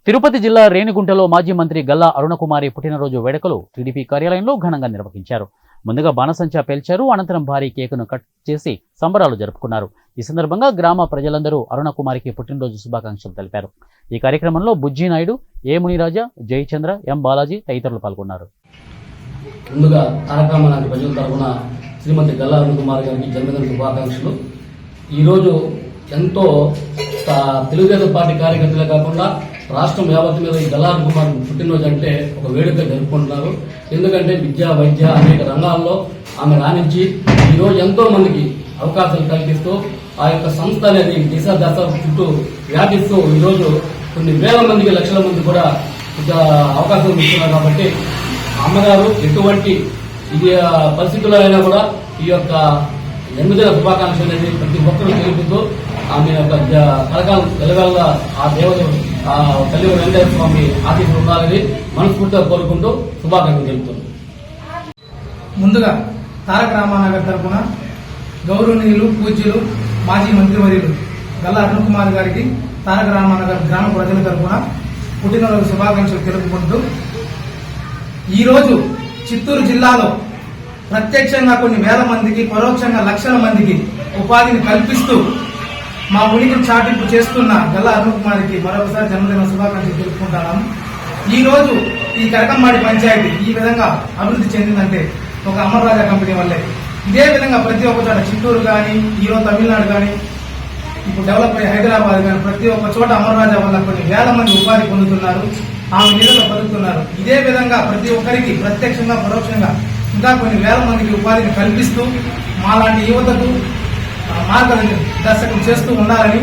తిరుపతి జిల్లా రేణిగుంటలో మాజీ మంత్రి గల్లా అరుణకుమారి పుట్టినరోజు వేడుకలు టీడీపీ కార్యాలయంలో ఘనంగా నిర్వహించారు. ముందుగా బాణసంచా పేల్చారు. అనంతరం భారీ కేకును కట్ చేసి సంబరాలు జరుపుకున్నారు. ఈ సందర్భంగా గ్రామ ప్రజలందరూ అరుణకుమారికి పుట్టినరోజు శుభాకాంక్షలు తెలిపారు. ఈ కార్యక్రమంలో బుజ్జి నాయుడు, ఏ మునిరాజా, జయచంద్ర, ఎం బాలాజీ తదితరులు పాల్గొన్నారు. ముందుగా తారకరామారావు ప్రజల తరఫున శ్రీమతి గల్లా అరుణకుమారి గారికి జన్మదిన శుభాకాంక్షలు. ఈరోజు ఎంతో తెలుగుదేశం పార్టీ కార్యకర్తలే కాకుండా రాష్ట్రం యావత్తు మీద ఈ గల్లా అరుణకుమారి పుట్టినరోజు అంటే ఒక వేడుక జరుపుకుంటున్నారు. ఎందుకంటే విద్య, వైద్య అనేక రంగాల్లో ఆమె రాణించి ఈరోజు ఎంతో మందికి అవకాశాలు కల్పిస్తూ ఆ యొక్క సంస్థ అనేది దిశ దశ చుట్టూ వ్యాపిస్తూ ఈరోజు కొన్ని వేల మందికి, లక్షల మంది కూడా అవకాశం ఇస్తున్నారు. కాబట్టి అమ్మగారు ఎటువంటి ఇది పరిస్థితుల్లో అయినా కూడా ఈ యొక్క జన్మదిన శుభాకాంక్షలు అనేది ప్రతి ఒక్కరూ తెలుపుతూ ఆమె యొక్క కలకాలం వెలవెల్ల ఆ దేవత తల్లి వెంకటేశ్వర స్వామి ఆశీస్సులు ఉండాలని మనస్ఫూర్తిగా కోరుకుంటూ శుభాకాంక్షలు తెలుపుతుంది. ముందుగా తారక రామానగర్ తరఫున గౌరవనీయులు, పూజ్యులు, మాజీ మంత్రివర్యులు గల్లా అరుణకుమార్ గారికి తారక రామానగర్ గ్రామ ప్రజల తరఫున పుట్టినరోజు శుభాకాంక్షలు తెలుపుకుంటూ, ఈరోజు చిత్తూరు జిల్లాలో ప్రత్యక్షంగా కొన్ని వేల మందికి, పరోక్షంగా లక్షల మందికి ఉపాధిని కల్పిస్తూ మా ఉనికిని చాటింపు చేస్తున్న గల్లా అరుణకుమారికి మరొకసారి జన్మదిన శుభాకాంక్షలు తెలుపుకుంటున్నాము. ఈ రోజు ఈ కరకంబాడి పంచాయతీ ఈ విధంగా అభివృద్ధి చెందిందంటే ఒక అమర్రాజా కంపెనీ వల్లే. ఇదే విధంగా ప్రతి ఒక్క చోట చిత్తూరు కానీ, ఈరోజు తమిళనాడు కానీ, ఇప్పుడు డెవలప్ అయ్యే హైదరాబాద్ కానీ ప్రతి ఒక్క చోట అమర్రాజా వల్ల కొన్ని వేల మంది ఉపాధి పొందుతున్నారు, ఆమె నీళ్ళలో బతుకుతున్నారు. ఇదే విధంగా ప్రతి ఒక్కరికి ప్రత్యక్షంగా, పరోక్షంగా ఇంకా కొన్ని వేల మందికి ఉపాధిని కల్పిస్తూ మాలాంటి యువతకు మార్గదర్శకం చేస్తూ ఉండాలని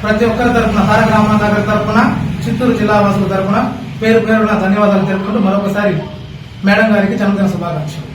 ప్రతి ఒక్కరి తరఫున, తారక రామానగర్ తరఫున, చిత్తూరు జిల్లా వాసుల తరఫున పేరు పేరున ధన్యవాదాలు తెలుపుకుంటూ మరొకసారి మేడం గారికి జన్మదిన శుభాకాంక్షలు.